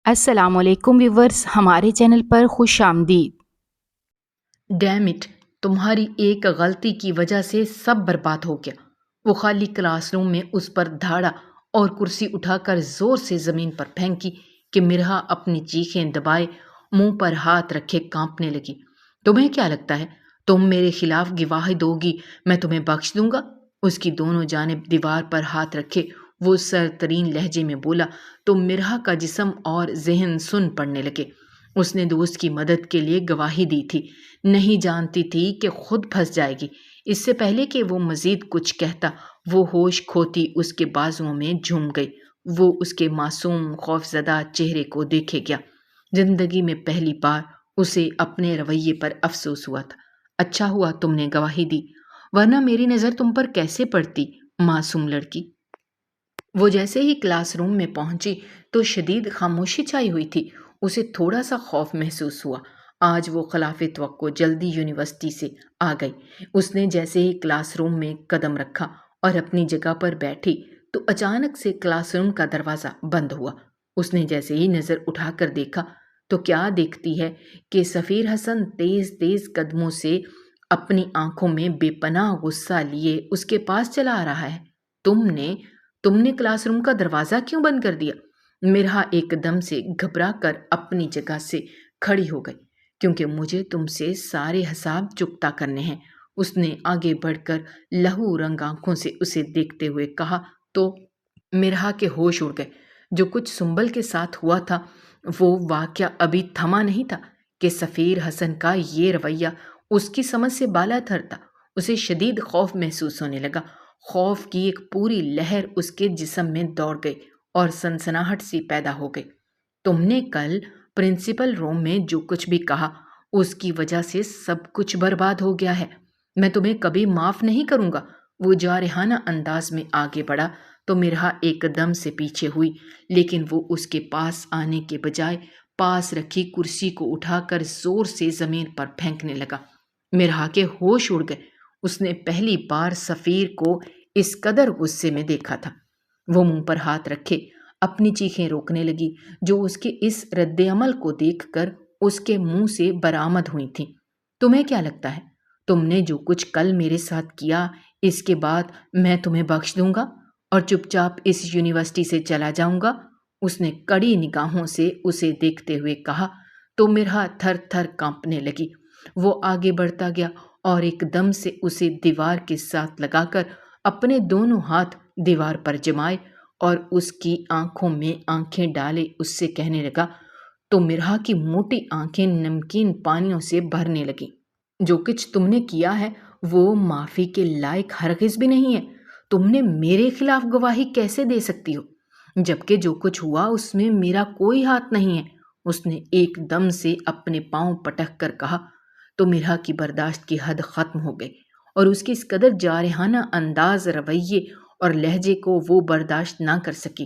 السلام علیکم ویورز، ہمارے چینل پر خوش آمدید۔ ڈیم اٹ، تمہاری ایک غلطی کی وجہ سے سب برباد ہو گیا۔ وہ خالی کلاس روم میں اس پر دھاڑا اور کرسی اٹھا کر زور سے زمین پر پھینکی کہ مرہا اپنی چیخیں دبائے منہ پر ہاتھ رکھے کانپنے لگی۔ تمہیں کیا لگتا ہے تم میرے خلاف گواہی دو گی میں تمہیں بخش دوں گا؟ اس کی دونوں جانب دیوار پر ہاتھ رکھے وہ سر ترین لہجے میں بولا تو مرہا کا جسم اور ذہن سن پڑنے لگے۔ اس نے دوست کی مدد کے لیے گواہی دی تھی، نہیں جانتی تھی کہ خود پھنس جائے گی۔ اس سے پہلے کہ وہ مزید کچھ کہتا وہ ہوش کھوتی اس کے بازوؤں میں جھوم گئی۔ وہ اس کے معصوم خوفزدہ چہرے کو دیکھے گیا۔ زندگی میں پہلی بار اسے اپنے رویے پر افسوس ہوا تھا۔ اچھا ہوا تم نے گواہی دی، ورنہ میری نظر تم پر کیسے پڑتی، معصوم لڑکی۔ وہ جیسے ہی کلاس روم میں پہنچی تو شدید خاموشی چھائی ہوئی تھی۔ اسے تھوڑا سا خوف محسوس ہوا۔ آج وہ خلاف توقع جلدی یونیورسٹی سے آ گئی۔ اس نے جیسے ہی کلاس روم میں قدم رکھا اور اپنی جگہ پر بیٹھی تو اچانک سے کلاس روم کا دروازہ بند ہوا۔ اس نے جیسے ہی نظر اٹھا کر دیکھا تو کیا دیکھتی ہے کہ سفیر حسن تیز تیز قدموں سے اپنی آنکھوں میں بے پناہ غصہ لیے اس کے پاس چلا آ رہا ہے۔ تم نے کلاس روم کا دروازہ کیوں بند کر دیا؟ مرہا ایک دم سے گھبرا کر اپنی جگہ سے کھڑی ہو گئی۔ کیونکہ مجھے تم سے سارے حساب چکتا کرنے ہیں، اس نے آگے بڑھ کر لہو رنگ آنکھوں سے اسے دیکھتے ہوئے کہا تو مرہا کے ہوش اڑ گئے۔ جو کچھ سنبل کے ساتھ ہوا تھا وہ واقعہ ابھی تھما نہیں تھا کہ سفیر حسن کا یہ رویہ اس کی سمجھ سے بالا تر تھا۔ اسے شدید خوف محسوس ہونے لگا۔ خوف کی ایک پوری لہر اس کے جسم میں دوڑ گئی اور سنسناہٹ سی پیدا ہو گئی۔ تم نے کل پرنسپل روم میں جو کچھ بھی کہا اس کی وجہ سے سب کچھ برباد ہو گیا ہے۔ میں تمہیں کبھی معاف نہیں کروں گا۔ وہ جارحانہ انداز میں آگے بڑھا تو مرہا ایک دم سے پیچھے ہوئی، لیکن وہ اس کے پاس آنے کے بجائے پاس رکھی کرسی کو اٹھا کر زور سے زمین پر پھینکنے لگا۔ مرہا کے ہوش اڑ گئے۔ اس نے پہلی بار سفیر کو اس قدر غصے میں دیکھا تھا۔ وہ منہ پر ہاتھ رکھے اپنی چیخیں روکنے لگی جو اس کے اس رد عمل کو دیکھ کر اس کے منہ سے برآمد ہوئی تھیں۔ تمہیں کیا لگتا ہے تم نے جو کچھ کل میرے ساتھ کیا اس کے بعد میں تمہیں بخش دوں گا اور چپ چاپ اس یونیورسٹی سے چلا جاؤں گا؟ اس نے کڑی نگاہوں سے اسے دیکھتے ہوئے کہا تو مرہا تھر تھر کانپنے لگی۔ وہ آگے بڑھتا گیا اور ایک دم سے اسے دیوار کے ساتھ لگا کر اپنے دونوں ہاتھ دیوار پر جمائے اور اس کی آنکھوں میں آنکھیں ڈالے اس سے کہنے لگا تو مرہا کی موٹی آنکھیں نمکین پانیوں سے بھرنے لگیں۔ جو کچھ تم نے کیا ہے وہ معافی کے لائق ہرگز بھی نہیں ہے۔ تم نے میرے خلاف گواہی کیسے دے سکتی ہو جبکہ جو کچھ ہوا اس میں میرا کوئی ہاتھ نہیں ہے؟ اس نے ایک دم سے اپنے پاؤں پٹک کر کہا تو مرہا کی برداشت کی حد ختم ہو گئی اور اس کی اس قدر جارحانہ انداز، رویے اور لہجے کو وہ برداشت نہ کر سکی۔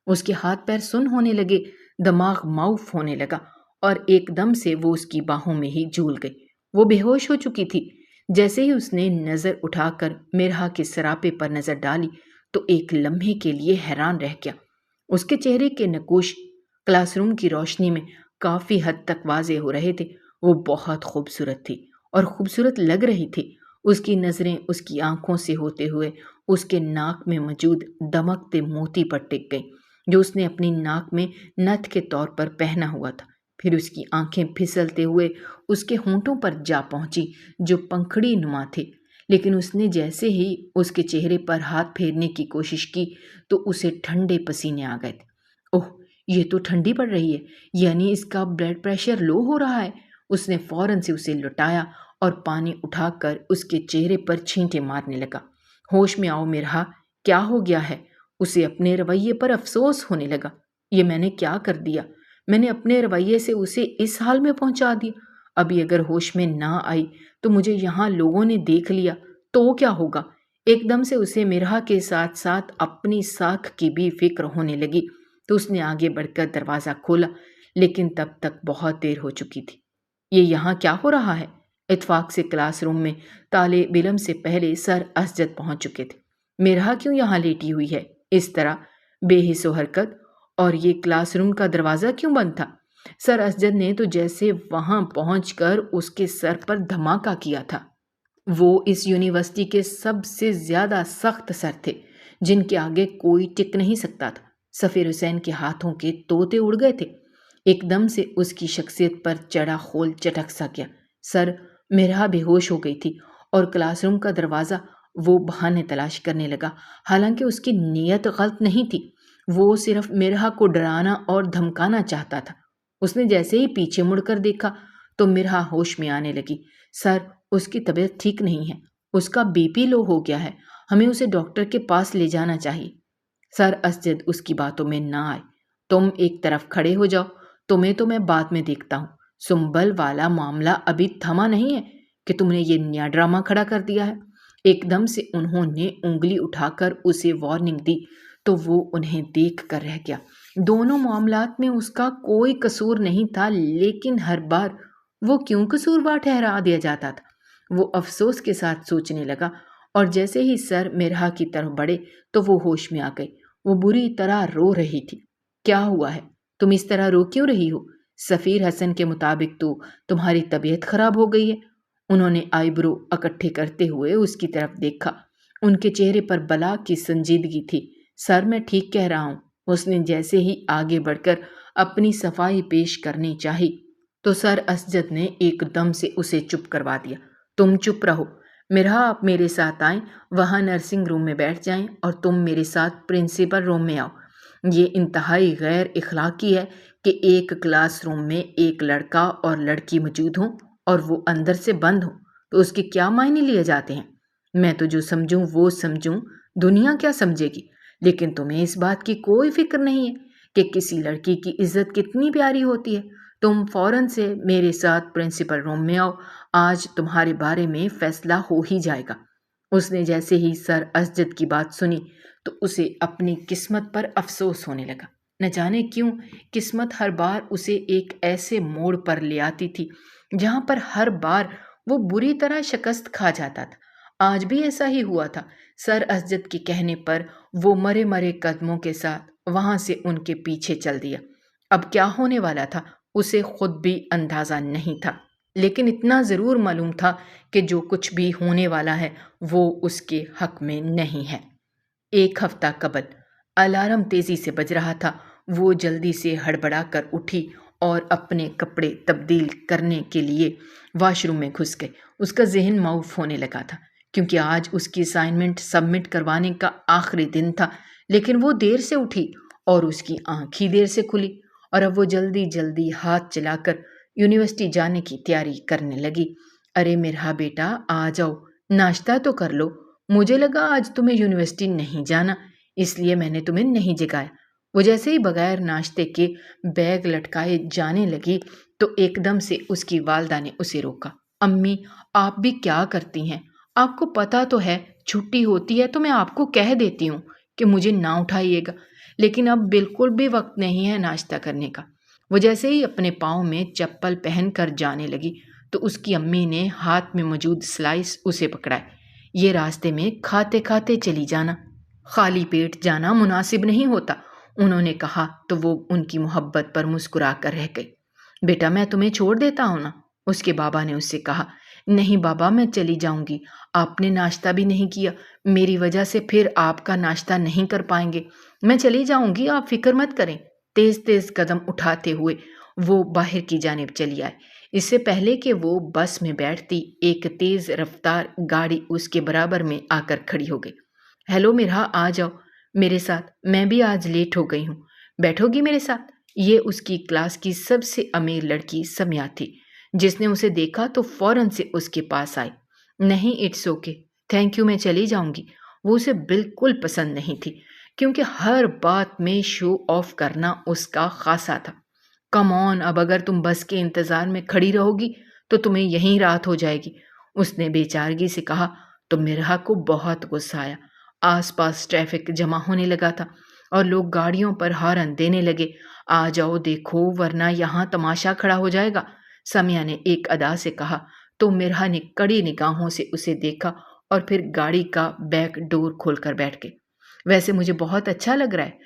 اس کے ہاتھ پیر سن ہونے لگے، دماغ معاف ہونے لگا اور ایک دم سے وہ اس کی باہوں میں ہی جھول گئی۔ وہ بے ہوش ہو چکی تھی۔ جیسے ہی اس نے نظر اٹھا کر مرہا کے سراپے پر نظر ڈالی تو ایک لمحے کے لیے حیران رہ گیا۔ اس کے چہرے کے نقوش کلاس روم کی روشنی میں کافی حد تک واضح ہو رہے تھے۔ وہ بہت خوبصورت تھی اور خوبصورت لگ رہی تھی۔ اس کی نظریں اس کی آنکھوں سے ہوتے ہوئے اس کے ناک میں موجود دمکتے موتی پر ٹک گئیں جو اس نے اپنی ناک میں نتھ کے طور پر پہنا ہوا تھا۔ پھر اس کی آنکھیں پھسلتے ہوئے اس کے ہونٹوں پر جا پہنچی جو پنکھڑی نما تھے، لیکن اس نے جیسے ہی اس کے چہرے پر ہاتھ پھیرنے کی کوشش کی تو اسے ٹھنڈے پسینے آ گئے تھے۔ اوہ، یہ تو ٹھنڈی پڑ رہی ہے، یعنی اس کا بلڈ پریشر لو ہو رہا ہے۔ اس نے فوراً سے اسے لٹایا اور پانی اٹھا کر اس کے چہرے پر چھینٹے مارنے لگا۔ ہوش میں آؤ مرہا، کیا ہو گیا ہے؟ اسے اپنے رویے پر افسوس ہونے لگا۔ یہ میں نے کیا کر دیا؟ میں نے اپنے رویے سے اسے اس حال میں پہنچا دیا۔ ابھی اگر ہوش میں نہ آئی تو مجھے یہاں لوگوں نے دیکھ لیا تو کیا ہوگا؟ ایک دم سے اسے مرہا کے ساتھ ساتھ اپنی ساکھ کی بھی فکر ہونے لگی تو اس نے آگے بڑھ کر دروازہ کھولا، لیکن تب تک بہت دیر ہو چکی تھی۔ یہ یہاں کیا ہو رہا ہے؟ اتفاق سے کلاس روم میں طالب علم سے پہلے سر اسجد پہنچ چکے تھے۔ مرہا کیوں یہاں لیٹی ہوئی ہے اس طرح بے حس و حرکت؟ اور یہ کلاس روم کا دروازہ کیوں بند تھا؟ سر اسجد نے تو جیسے وہاں پہنچ کر اس کے سر پر دھماکہ کیا تھا۔ وہ اس یونیورسٹی کے سب سے زیادہ سخت سر تھے جن کے آگے کوئی ٹک نہیں سکتا تھا۔ سفیر حسین کے ہاتھوں کے طوطے اڑ گئے تھے۔ ایک دم سے اس کی شخصیت پر چڑھا خول چٹک سا گیا۔ سر مرحا بے ہوش ہو گئی تھی اور کلاس روم کا دروازہ وہ بہانے تلاش کرنے لگا، حالانکہ اس کی نیت غلط نہیں تھی۔ وہ صرف مرحا کو ڈرانا اور دھمکانا چاہتا تھا۔ اس نے جیسے ہی پیچھے مڑ کر دیکھا تو مرحا ہوش میں آنے لگی۔ سر، اس کی طبیعت ٹھیک نہیں ہے، اس کا بی پی لو ہو گیا ہے، ہمیں اسے ڈاکٹر کے پاس لے جانا چاہیے۔ سر اسجد اس کی باتوں میں نہ آئے۔ تم ایک طرف کھڑے ہو جاؤ، تمہیں تو میں بعد میں دیکھتا ہوں۔ سنبل والا معاملہ ابھی تھما نہیں ہے کہ تم نے یہ نیا ڈرامہ کھڑا کر دیا ہے۔ ایک دم سے انہوں نے انگلی اٹھا کر اسے وارننگ دی تو وہ انہیں دیکھ کر رہ گیا۔ دونوں معاملات میں اس کا کوئی قصور نہیں تھا، لیکن ہر بار وہ کیوں قصوروار ٹھہرا دیا جاتا تھا؟ وہ افسوس کے ساتھ سوچنے لگا، اور جیسے ہی سر مرحا کی طرف بڑھے تو وہ ہوش میں آ گئی۔ وہ بری طرح رو رہی تھی۔ کیا ہوا ہے؟ تم اس طرح رو کیوں رہی ہو؟ سفیر حسن کے مطابق تو تمہاری طبیعت خراب ہو گئی ہے۔ انہوں نے آئی برو اکٹھے کرتے ہوئے اس کی طرف دیکھا۔ ان کے چہرے پر بلا کی سنجیدگی تھی۔ سر، میں ٹھیک کہہ رہا ہوں۔ اس نے جیسے ہی آگے بڑھ کر اپنی صفائی پیش کرنی چاہی تو سر اسجد نے ایک دم سے اسے چپ کروا دیا۔ تم چپ رہو۔ مرحا، آپ میرے ساتھ آئیں، وہاں نرسنگ روم میں بیٹھ جائیں، اور تم میرے ساتھ پرنسپل روم میں آؤ۔ یہ انتہائی غیر اخلاقی ہے کہ ایک کلاس روم میں ایک لڑکا اور لڑکی موجود ہوں اور وہ اندر سے بند ہوں، تو اس کے کیا معنی لیے جاتے ہیں؟ میں تو جو سمجھوں وہ سمجھوں، دنیا کیا سمجھے گی؟ لیکن تمہیں اس بات کی کوئی فکر نہیں ہے کہ کسی لڑکی کی عزت کتنی پیاری ہوتی ہے۔ تم فوراً سے میرے ساتھ پرنسپل روم میں آؤ، آج تمہارے بارے میں فیصلہ ہو ہی جائے گا۔ اس نے جیسے ہی سر اسجد کی بات سنی تو اسے اپنی قسمت پر افسوس ہونے لگا۔ نہ جانے کیوں قسمت ہر بار اسے ایک ایسے موڑ پر لے آتی تھی جہاں پر ہر بار وہ بری طرح شکست کھا جاتا تھا۔ آج بھی ایسا ہی ہوا تھا۔ سر اسجد کے کہنے پر وہ مرے مرے قدموں کے ساتھ وہاں سے ان کے پیچھے چل دیا۔ اب کیا ہونے والا تھا اسے خود بھی اندازہ نہیں تھا، لیکن اتنا ضرور معلوم تھا کہ جو کچھ بھی ہونے والا ہے وہ اس کے حق میں نہیں ہے۔ ایک ہفتہ قبل الارم تیزی سے بج رہا تھا۔ وہ جلدی سے ہڑبڑا کر اٹھی اور اپنے کپڑے تبدیل کرنے کے لیے واش روم میں گھس گئی۔ اس کا ذہن معاف ہونے لگا تھا کیونکہ آج اس کی اسائنمنٹ سبمٹ کروانے کا آخری دن تھا، لیکن وہ دیر سے اٹھی اور اس کی آنکھ ہی دیر سے کھلی، اور اب وہ جلدی جلدی ہاتھ چلا کر یونیورسٹی جانے کی تیاری کرنے لگی۔ ارے مرحا بیٹا، آ جاؤ، ناشتہ تو کر لو۔ مجھے لگا آج تمہیں یونیورسٹی نہیں جانا، اس لیے میں نے تمہیں نہیں جگایا۔ وہ جیسے ہی بغیر ناشتے کے بیگ لٹکائے جانے لگی تو ایک دم سے اس کی والدہ نے اسے روکا۔ امی، آپ بھی کیا کرتی ہیں؟ آپ کو پتہ تو ہے چھٹی ہوتی ہے تو میں آپ کو کہہ دیتی ہوں کہ مجھے نہ اٹھائیے گا، لیکن اب بالکل بھی وقت نہیں ہے ناشتہ کرنے کا۔ وہ جیسے ہی اپنے پاؤں میں چپل پہن کر جانے لگی تو اس کی امی نے ہاتھ میں موجود سلائس اسے پکڑائے۔ یہ راستے میں کھاتے کھاتے چلی جانا، خالی پیٹ جانا مناسب نہیں ہوتا، انہوں نے کہا تو وہ ان کی محبت پر مسکرا کر رہ گئی۔ بیٹا، میں تمہیں چھوڑ دیتا ہوں نا، اس کے بابا نے اس سے کہا۔ نہیں بابا، میں چلی جاؤں گی، آپ نے ناشتہ بھی نہیں کیا، میری وجہ سے پھر آپ کا ناشتہ نہیں کر پائیں گے، میں چلی جاؤں گی، آپ فکر مت کریں۔ تیز تیز قدم اٹھاتے ہوئے وہ باہر کی جانب چلی آئے۔ اس سے پہلے کہ وہ بس میں بیٹھتی، ایک تیز رفتار گاڑی اس کے برابر میں آ کر کھڑی ہو گئی۔ ہیلو مرحا، آ جاؤ میرے ساتھ، میں بھی آج لیٹ ہو گئی ہوں، بیٹھو گی میرے ساتھ؟ یہ اس کی کلاس کی سب سے امیر لڑکی سمیہ تھی، جس نے اسے دیکھا تو فوراً سے اس کے پاس آئی۔ نہیں، اٹس اوکے، تھینک یو، میں چلی جاؤں گی۔ وہ اسے بالکل پسند نہیں تھی کیونکہ ہر بات میں شو آف کرنا اس کا خاصا تھا۔ کم آن، اب اگر تم بس کے انتظار میں کھڑی رہو گی تو تمہیں یہیں رات ہو جائے گی، اس نے بے چارگی سے کہا تو مرحا کو بہت غصہ آیا۔ آس پاس ٹریفک جمع ہونے لگا تھا اور لوگ گاڑیوں پر ہارن دینے لگے۔ آ جاؤ دیکھو ورنہ یہاں تماشا کھڑا ہو جائے گا، سمیہ نے ایک ادا سے کہا تو مرحا نے کڑی نگاہوں سے اسے دیکھا اور پھر گاڑی کا بیک ڈور کھول کر بیٹھ گئی۔ ویسے مجھے بہت اچھا لگ رہا ہے،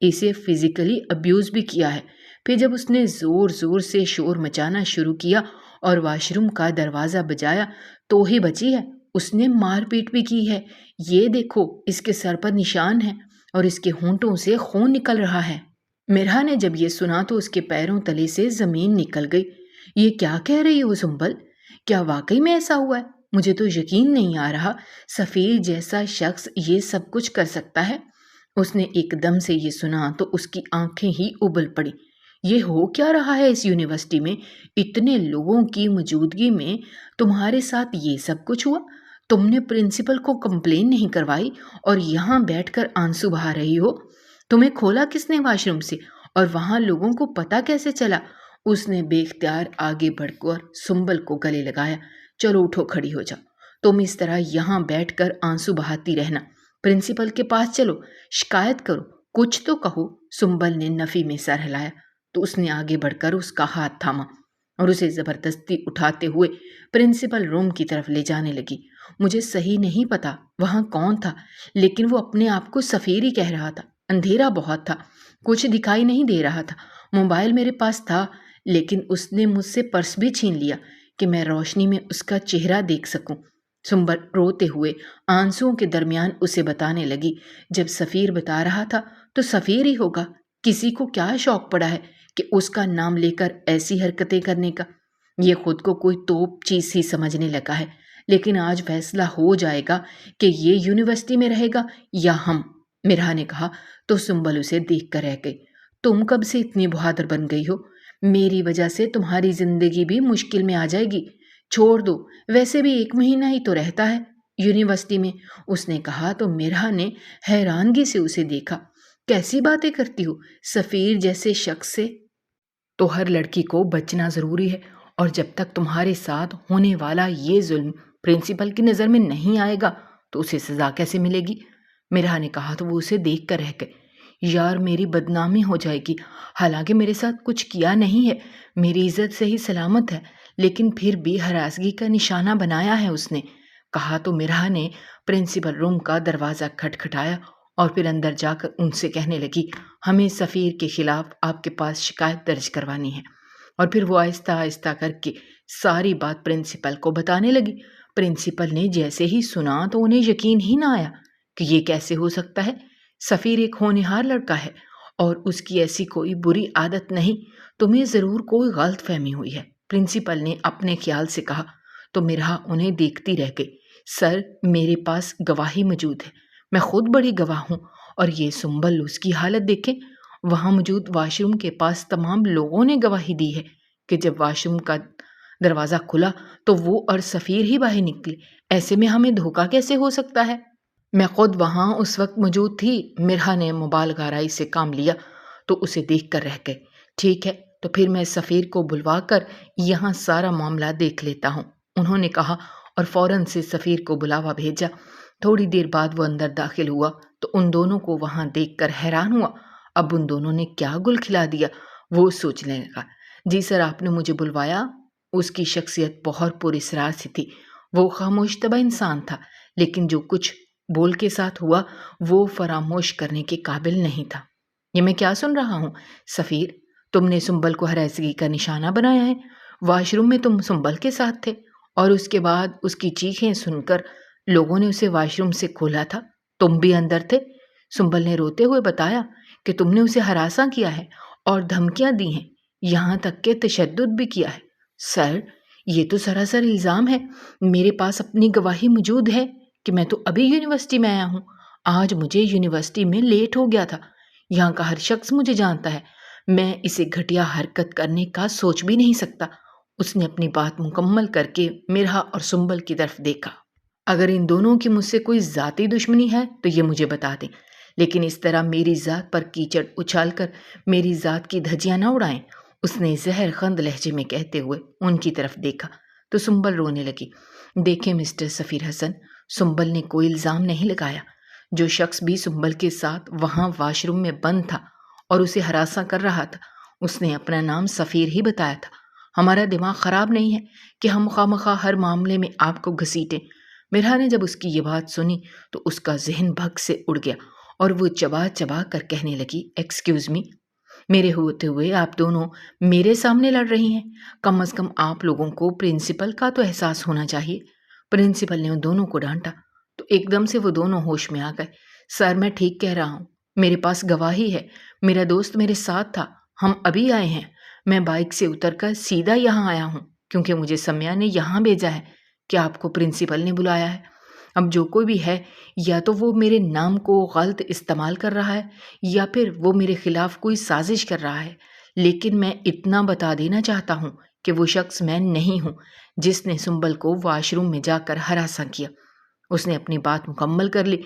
اسے فزیکلی ابیوز بھی کیا ہے۔ پھر جب اس نے زور زور سے شور مچانا شروع کیا اور واش روم کا دروازہ بجایا تو ہی بچی ہے، اس نے مار پیٹ بھی کی ہے۔ یہ دیکھو، اس کے سر پر نشان ہے اور اس کے ہونٹوں سے خون نکل رہا ہے۔ مرہا نے جب یہ سنا تو اس کے پیروں تلے سے زمین نکل گئی۔ یہ کیا کہہ رہی ہو سنبل؟ کیا واقعی میں ایسا ہوا ہے؟ مجھے تو یقین نہیں آ رہا سفیر جیسا شخص یہ سب کچھ کر سکتا ہے۔ اس نے ایک دم سے یہ سنا تو اس کی آنکھیں ہی ابل پڑی۔ یہ ہو کیا رہا ہے اس یونیورسٹی میں؟ اتنے لوگوں کی موجودگی میں تمہارے ساتھ یہ سب کچھ ہوا؟ تم نے پرنسپل کو کمپلین نہیں کروائی اور یہاں بیٹھ کر آنسو بہا رہی ہو؟ تمہیں کھولا کس نے واش روم سے اور وہاں لوگوں کو پتہ کیسے چلا؟ اس نے بے اختیار آگے بڑھ کر سنبل کو گلے لگایا۔ چلو اٹھو، کھڑی ہو جاؤ۔ تم اس طرح یہاں بیٹھ کر آنسو بہاتی رہنا، پرنسپل کے پاس چلو، شکایت کرو، کچھ تو کہو۔ سنبل نے نفی میں سر ہلایا تو اس نے آگے بڑھ کر اس کا ہاتھ تھاما اور اسے زبردستی اٹھاتے ہوئے پرنسپل روم کی طرف لے جانے لگی۔ مجھے صحیح نہیں پتا وہاں کون تھا، لیکن وہ اپنے آپ کو سفیر ہی کہہ رہا تھا۔ اندھیرا بہت تھا، کچھ دکھائی نہیں دے رہا تھا۔ موبائل میرے پاس تھا، لیکن اس نے مجھ سے پرس بھی چھین لیا کہ میں روشنی میں اس کا چہرہ دیکھ سکوں۔ سنبل روتے ہوئے آنسوؤں کے درمیان اسے بتانے لگی، جب سفیر بتا رہا تھا تو سفیر ہی ہوگا۔ کسی کو کیا شوق پڑا ہے کہ اس کا نام لے کر ایسی حرکتیں کرنے کا؟ یہ خود کو کوئی توپ چیز ہی سمجھنے لگا ہے، لیکن آج فیصلہ ہو جائے گا کہ یہ یونیورسٹی میں رہے گا یا ہم۔ مرہا نے کہا تو سنبل اسے دیکھ کر رہ گئی۔ تم کب سے اتنی بہادر بن گئی ہو؟ میری وجہ سے تمہاری زندگی بھی مشکل میں آ جائے گی۔ چھوڑ دو، ویسے بھی 1 مہینہ ہی تو رہتا ہے یونیورسٹی میں، اس نے کہا تو مرہا نے حیرانگی سے اسے دیکھا۔ کیسی باتیں کرتی ہو؟ سفیر جیسے شخص سے تو ہر لڑکی کو بچنا ضروری ہے، اور جب تک تمہارے ساتھ ہونے والا یہ ظلم پرنسپل کی نظر میں نہیں آئے گا تو اسے سزا کیسے ملے گی؟ مرہا نے کہا تو وہ اسے دیکھ کر رہ گئے۔ یار، میری بدنامی ہو جائے گی، حالانکہ میرے ساتھ کچھ کیا نہیں ہے، میری عزت سے ہی سلامت ہے، لیکن پھر بھی ہراسگی کا نشانہ بنایا ہے اس نے، کہا تو مرہا نے پرنسپل روم کا دروازہ کھٹکھٹایا اور پھر اندر جا کر ان سے کہنے لگی، ہمیں سفیر کے خلاف آپ کے پاس شکایت درج کروانی ہے۔ اور پھر وہ آہستہ آہستہ کر کے ساری بات پرنسپل کو بتانے لگی۔ پرنسپل نے جیسے ہی سنا تو انہیں یقین ہی نہ آیا کہ یہ کیسے ہو سکتا ہے۔ سفیر ایک ہونہار لڑکا ہے اور اس کی ایسی کوئی بری عادت نہیں، تمہیں ضرور کوئی غلط فہمی ہوئی ہے، پرنسپل نے اپنے خیال سے کہا تو مرہا انہیں دیکھتی رہ گئی۔ سر، میرے پاس گواہی موجود ہے، میں خود بڑی گواہ ہوں، اور یہ سنبل، اس کی حالت دیکھیں، وہاں موجود واش روم کے پاس تمام لوگوں نے گواہی دی ہے کہ جب واش روم کا دروازہ کھلا تو وہ اور سفیر ہی باہر نکلے، ایسے میں ہمیں دھوکہ کیسے ہو سکتا ہے؟ میں خود وہاں اس وقت موجود تھی۔ مرہا نے مبالغہ آرائی سے کام لیا تو اسے دیکھ کر رہ گئے۔ ٹھیک ہے، تو پھر میں سفیر کو بلوا کر یہاں سارا معاملہ دیکھ لیتا ہوں، انہوں نے کہا اور فوراً سے سفیر کو بلاوا بھیجا۔ تھوڑی دیر بعد وہ اندر داخل ہوا تو ان دونوں کو وہاں دیکھ کر حیران ہوا۔ اب ان دونوں نے کیا گل کھلا دیا، وہ سوچنے لگا۔ جی سر، آپ نے مجھے بلوایا؟ اس کی شخصیت بہت پر اسرار سی تھی، وہ خاموش طبع انسان تھا، لیکن جو کچھ بول کے ساتھ ہوا وہ فراموش کرنے کے قابل نہیں تھا۔ یہ میں کیا سن رہا ہوں؟ سفیر، تم نے سنبل کو ہراسگی کا نشانہ بنایا ہے، واش روم میں تم سنبل کے ساتھ تھے، اور اس کے بعد اس کی چیخیں سن کر لوگوں نے اسے واش روم سے کھولا تھا، تم بھی اندر تھے۔ سنبل نے روتے ہوئے بتایا کہ تم نے اسے ہراساں کیا ہے اور دھمکیاں دی ہیں، یہاں تک کہ تشدد بھی کیا ہے۔ سر، یہ تو سراسر الزام ہے، میرے پاس اپنی گواہی موجود ہے کہ میں تو ابھی یونیورسٹی میں آیا ہوں، آج مجھے یونیورسٹی میں لیٹ ہو گیا تھا، یہاں کا ہر شخص مجھے جانتا ہے، میں اسے گھٹیا حرکت کرنے کا سوچ بھی نہیں سکتا۔ اس نے اپنی بات مکمل کر کے مرہا اور سنبل کی طرف دیکھا۔ اگر ان دونوں کی مجھ سے کوئی ذاتی دشمنی ہے تو یہ مجھے بتا دیں، لیکن اس طرح میری ذات پر کیچڑ اچھال کر میری ذات کی دھجیاں نہ اڑائیں، اس نے زہر خند لہجے میں کہتے ہوئے ان کی طرف دیکھا تو سنبل رونے لگی۔ دیکھیں مسٹر سفیر حسن، سنبل نے کوئی الزام نہیں لگایا، جو شخص بھی سنبل کے ساتھ وہاں واش روم میں بند تھا اور اسے ہراساں کر رہا تھا، اس نے اپنا نام سفیر ہی بتایا تھا۔ ہمارا دماغ خراب نہیں ہے کہ ہم خواہ ہر معاملے میں آپ کو گھسیٹیں۔ مرہا نے جب اس کی یہ بات سنی تو اس کا ذہن بھگ سے اڑ گیا اور وہ چبا چبا کر کہنے لگی، ایکسکیوز می، میرے ہوتے ہوئے آپ دونوں میرے سامنے لڑ رہی ہیں؟ کم از کم آپ لوگوں کو پرنسپل کا تو احساس ہونا چاہیے۔ پرنسپل نے ان دونوں کو ڈانٹا تو ایک دم سے وہ دونوں ہوش میں آ گئے۔ سر میں ٹھیک کہہ رہا ہوں، میرے پاس گواہی ہے، میرا دوست میرے ساتھ تھا، ہم ابھی آئے ہیں، میں بائک سے اتر کر سیدھا یہاں آیا ہوں کیونکہ مجھے سمیا نے یہاں بھیجا ہے کہ آپ کو پرنسپل نے بلایا ہے۔ اب جو کوئی بھی ہے، یا تو وہ میرے نام کو غلط استعمال کر رہا ہے یا پھر وہ میرے خلاف کوئی سازش کر رہا ہے، لیکن میں اتنا بتا دینا چاہتا ہوں کہ وہ شخص میں نہیں ہوں جس نے سنبل کو واش روم میں جا کر ہراساں کیا۔ اس نے اپنی بات مکمل کر لی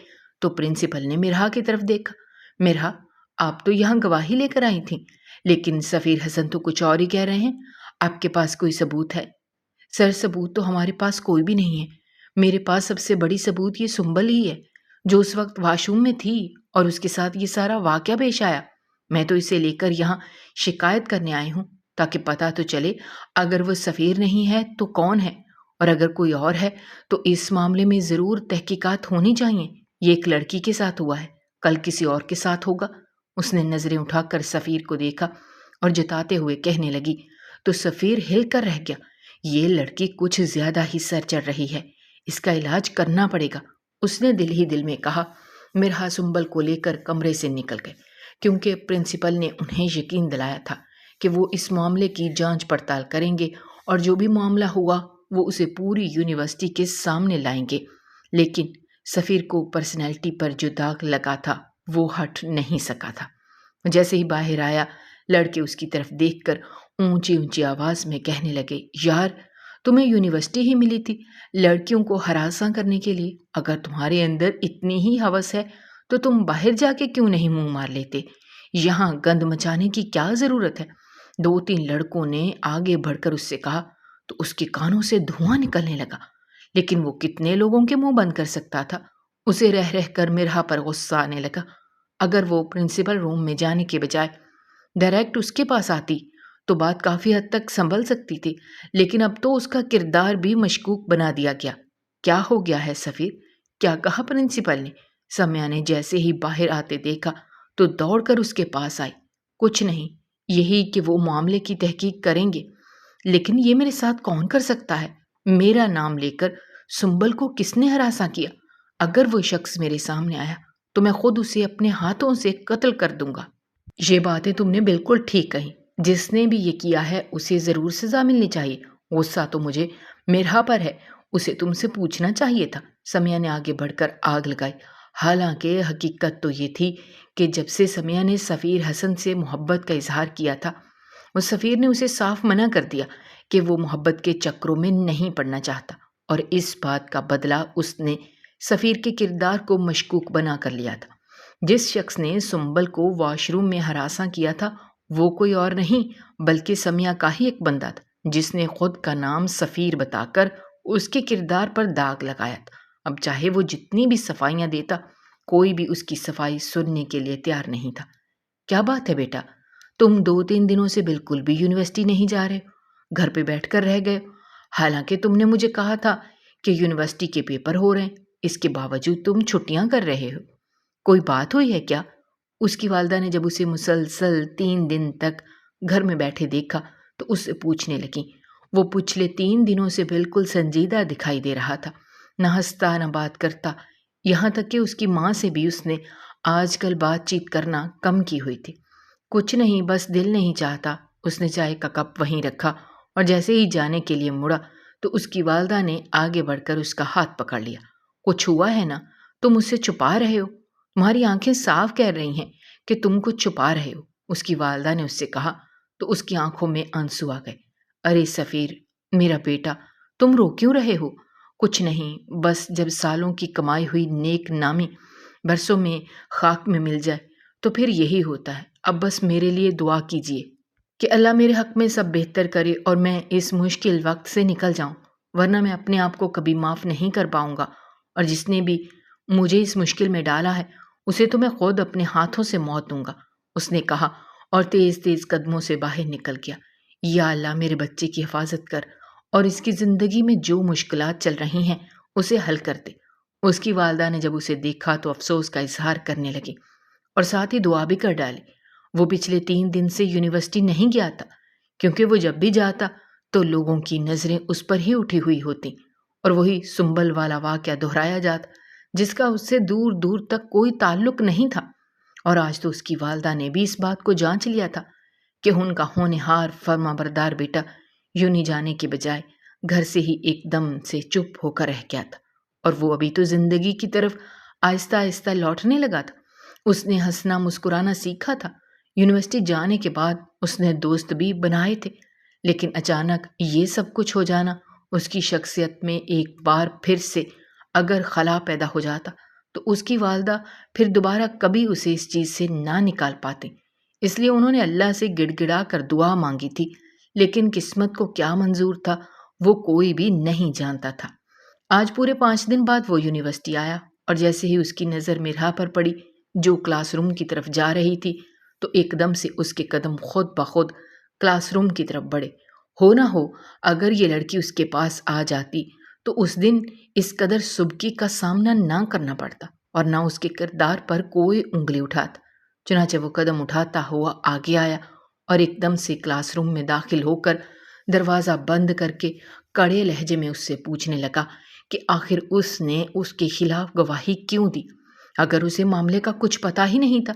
تو پرنسپل نے مرحا کی طرف دیکھا۔ مرحا، آپ تو یہاں گواہی لے کر آئی تھیں، لیکن سفیر حسن تو کچھ اور ہی کہہ رہے ہیں، آپ کے پاس کوئی ثبوت ہے؟ سر ثبوت تو ہمارے پاس کوئی بھی نہیں ہے، میرے پاس سب سے بڑی ثبوت یہ سنبل ہی ہے جو اس وقت واش روم میں تھی اور اس کے ساتھ یہ سارا واقعہ پیش آیا۔ میں تو اسے لے کر یہاں شکایت کرنے آئی ہوں تاکہ پتہ تو چلے اگر وہ سفیر نہیں ہے تو کون ہے، اور اگر کوئی اور ہے تو اس معاملے میں ضرور تحقیقات ہونی چاہیے۔ یہ ایک لڑکی کے ساتھ ہوا ہے، کل کسی اور کے ساتھ ہوگا۔ اس نے نظریں اٹھا کر سفیر کو دیکھا اور جتاتے ہوئے کہنے لگی تو سفیر ہل کر رہ گیا۔ یہ لڑکی کچھ زیادہ ہی سر چڑھ رہی ہے، اس کا علاج کرنا پڑے گا، اس نے دل ہی دل میں کہا۔ مرحا سنبل کو لے کر کمرے سے نکل گئے کیونکہ پرنسپل نے انہیں یقین دلایا تھا کہ وہ اس معاملے کی جانچ پڑتال کریں گے اور جو بھی معاملہ ہوا وہ اسے پوری یونیورسٹی کے سامنے لائیں گے۔ لیکن سفیر کو پرسنالٹی پر جو داغ لگا تھا وہ ہٹ نہیں سکا تھا۔ جیسے ہی باہر آیا، لڑکے اس کی طرف دیکھ کر اونچی اونچی آواز میں کہنے لگے، یار تمہیں یونیورسٹی ہی ملی تھی لڑکیوں کو ہراساں کرنے کے لیے؟ اگر تمہارے اندر اتنی ہی ہوس ہے تو تم باہر جا کے کیوں نہیں منہ مار لیتے؟ یہاں گند مچانے کی کیا ضرورت ہے؟ 2-3 لڑکوں نے آگے بڑھ کر اس سے کہا تو اس کے کانوں سے دھواں نکلنے لگا، لیکن وہ کتنے لوگوں کے منہ بند کر سکتا تھا؟ اسے رہ رہ کر مرحا پر غصہ آنے لگا۔ اگر وہ پرنسپل روم میں جانے کے بجائے ڈائریکٹ اس کے پاس آتی تو بات کافی حد تک سنبھل سکتی تھی، لیکن اب تو اس کا کردار بھی مشکوک بنا دیا گیا۔ کیا ہو گیا ہے سفیر؟ کیا کہا پرنسپل نے؟ سمیا نے جیسے ہی باہر آتے دیکھا تو دوڑ کر اس کے پاس آئی۔ کچھ نہیں، یہی کہ وہ معاملے کی تحقیق کریں گے، لیکن یہ میرے ساتھ کون کر سکتا ہے؟ میرا نام لے کر سنبل کو کس نے ہراساں کیا؟ اگر وہ شخص میرے سامنے آیا تو میں خود اسے اپنے ہاتھوں سے قتل کر دوں گا۔ یہ باتیں تم نے بالکل ٹھیک کہیں، جس نے بھی یہ کیا ہے اسے ضرور سزا ملنی چاہیے۔ غصہ تو مجھے مرحا پر ہے، اسے تم سے پوچھنا چاہیے تھا۔ سمیا نے آگے بڑھ کر آگ لگائی۔ حالانکہ حقیقت تو یہ تھی کہ جب سے سمیا نے سفیر حسن سے محبت کا اظہار کیا تھا، وہ سفیر نے اسے صاف منع کر دیا کہ وہ محبت کے چکروں میں نہیں پڑنا چاہتا، اور اس بات کا بدلہ اس نے سفیر کے کردار کو مشکوک بنا کر لیا تھا۔ جس شخص نے سنبل کو واش روم میں ہراساں کیا تھا وہ کوئی اور نہیں بلکہ سمیا کا ہی ایک بندہ تھا، جس نے خود کا نام سفیر بتا کر اس کے کردار پر داغ لگایا تھا۔ اب چاہے وہ جتنی بھی صفائیاں دیتا، کوئی بھی اس کی صفائی سننے کے لیے تیار نہیں تھا۔ کیا بات ہے بیٹا، تم 2-3 دنوں سے بالکل بھی یونیورسٹی نہیں جا رہے ہو، گھر پہ بیٹھ کر رہ گئے ہو؟ حالانکہ تم نے مجھے کہا تھا کہ یونیورسٹی کے پیپر ہو رہے ہیں، اس کے باوجود تم چھٹیاں کر رہے ہو۔ کوئی بات ہوئی ہے کیا؟ اس کی والدہ نے جب اسے مسلسل 3 دن تک گھر میں بیٹھے دیکھا تو اس سے پوچھنے لگیں۔ وہ پچھلے 3 دنوں سے بالکل سنجیدہ دکھائی دے رہا تھا، نہ ہنستا نہ بات کرتا، یہاں تک کہ اس کی ماں سے بھی اس نے آج کل بات چیت کرنا کم کی ہوئی تھی۔ کچھ نہیں، بس دل نہیں چاہتا۔ اس نے چائے کا کپ وہیں رکھا اور جیسے ہی جانے کے لیے مڑا تو اس کی والدہ نے آگے بڑھ کر اس کا ہاتھ پکڑ لیا۔ کچھ ہوا ہے نا؟ تم اس سے چھپا رہے ہو، تمہاری آنکھیں صاف کہہ رہی ہیں کہ تم کچھ چھپا رہے ہو، اس کی والدہ نے اس سے کہا تو اس کی آنکھوں میں آنسو آ گئے۔ ارے سفیر، میرا بیٹا، تم رو کیوں رہے ہو؟ کچھ نہیں، بس جب سالوں کی کمائی ہوئی نیک نامی برسوں میں خاک میں مل جائے تو پھر یہی ہوتا ہے۔ اب بس میرے لیے دعا کیجیے کہ اللہ میرے حق میں سب بہتر کرے اور میں اس مشکل وقت سے نکل جاؤں، ورنہ میں اپنے آپ کو کبھی معاف نہیں کر پاؤں گا، اور جس نے بھی مجھے اس مشکل میں ڈالا ہے اسے تو میں خود اپنے ہاتھوں سے موت دوں گا، اس نے کہا اور تیز تیز قدموں سے باہر نکل گیا۔ یا اللہ میرے بچے کی حفاظت کر اور اس کی زندگی میں جو مشکلات چل رہی ہیں اسے حل کر دے۔ اس کی والدہ نے جب اسے دیکھا تو افسوس کا اظہار کرنے لگی اور ساتھ ہی دعا بھی کر ڈالی۔ وہ پچھلے 3 دن سے یونیورسٹی نہیں گیا تھا، کیونکہ وہ جب بھی جاتا تو لوگوں کی نظریں اس پر ہی اٹھی ہوئی ہوتی اور وہی سنبل والا واقعہ دہرایا جاتا جس کا اس سے دور دور تک کوئی تعلق نہیں تھا۔ اور آج تو اس کی والدہ نے بھی اس بات کو جانچ لیا تھا کہ ان کا ہونہار فرما بردار بیٹا یونی جانے کے بجائے گھر سے ہی ایک دم سے چپ ہو کر رہ گیا تھا، اور وہ ابھی تو زندگی کی طرف آہستہ آہستہ لوٹنے لگا تھا۔ اس نے ہنسنا مسکرانا سیکھا تھا۔ یونیورسٹی جانے کے بعد اس نے دوست بھی بنائے تھے، لیکن اچانک یہ سب کچھ ہو جانا اس کی شخصیت میں ایک بار پھر سے اگر خلا پیدا ہو جاتا تو اس کی والدہ پھر دوبارہ کبھی اسے اس چیز سے نہ نکال پاتے۔ اس لیے انہوں نے اللہ سے گڑ گڑا کر دعا مانگی تھی، لیکن قسمت کو کیا منظور تھا وہ کوئی بھی نہیں جانتا تھا۔ آج پورے 5 دن بعد وہ یونیورسٹی آیا، اور جیسے ہی اس کی نظر مرحا پر پڑی جو کلاس روم کی طرف جا رہی تھی تو ایک دم سے اس کے قدم خود بخود کلاس روم کی طرف بڑھے۔ ہو نہ ہو اگر یہ لڑکی اس کے پاس آ جاتی تو اس دن اس قدر سبکی کا سامنا نہ کرنا پڑتا اور نہ اس کے کردار پر کوئی انگلی اٹھاتا۔ چنانچہ وہ قدم اٹھاتا ہوا آگے آیا اور ایک دم سے کلاس روم میں داخل ہو کر دروازہ بند کر کے کڑے لہجے میں اس سے پوچھنے لگا کہ آخر اس نے اس کے خلاف گواہی کیوں دی؟ اگر اسے معاملے کا کچھ پتہ ہی نہیں تھا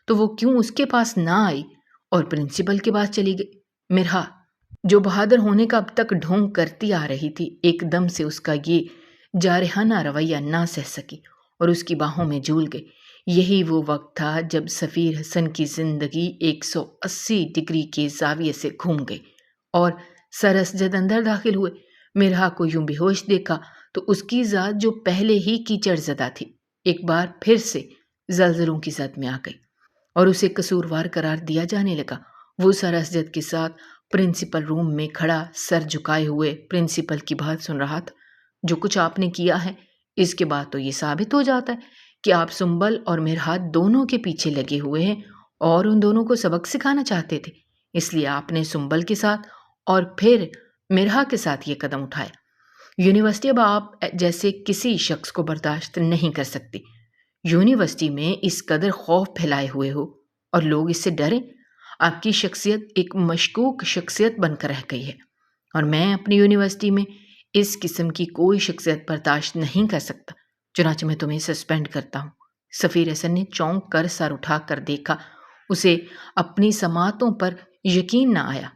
تو وہ کیوں اس کے پاس نہ آئی اور پرنسپل کے پاس چلی گئی؟ مرحا جو بہادر ہونے کا اب تک ڈھونگ کرتی آ رہی تھی، ایک دم سے اس کا یہ جارحانہ رویہ نہ سہ سکی اور اس کی باہوں میں جھول گئی۔ یہی وہ وقت تھا جب سفیر حسن کی زندگی 180 ڈگری کے زاویے سے گھوم گئی اور سر اسجد اندر داخل ہوئے۔ مرحا کو یوں بے ہوش دیکھا تو اس کی ذات جو پہلے ہی کیچڑ زدہ تھی ایک بار پھر سے زلزلوں کی زد میں آ گئی اور اسے قصوروار قرار دیا جانے لگا۔ وہ سر اسجد کے ساتھ پرنسپل روم میں کھڑا سر جھکائے ہوئے پرنسپل کی بات سن رہا تھا۔ جو کچھ آپ نے کیا ہے اس کے بعد تو یہ ثابت ہو جاتا ہے کہ آپ سنبل اور مرحا دونوں کے پیچھے لگے ہوئے ہیں اور ان دونوں کو سبق سکھانا چاہتے تھے، اس لیے آپ نے سنبل کے ساتھ اور پھر مرحا کے ساتھ یہ قدم اٹھایا۔ یونیورسٹی اب آپ جیسے کسی شخص کو برداشت نہیں کر سکتی۔ یونیورسٹی میں اس قدر خوف پھیلائے ہوئے ہو اور لوگ اس سے ڈریں۔ آپ کی شخصیت ایک مشکوک شخصیت بن کر رہ گئی ہے اور میں اپنی یونیورسٹی میں اس قسم کی کوئی شخصیت برداشت نہیں کر سکتا، چنانچہ میں تمہیں سسپینڈ کرتا ہوں۔ سفیر حسن نے چونک کر سر اٹھا کر دیکھا۔ اسے اپنی سماعتوں پر یقین نہ آیا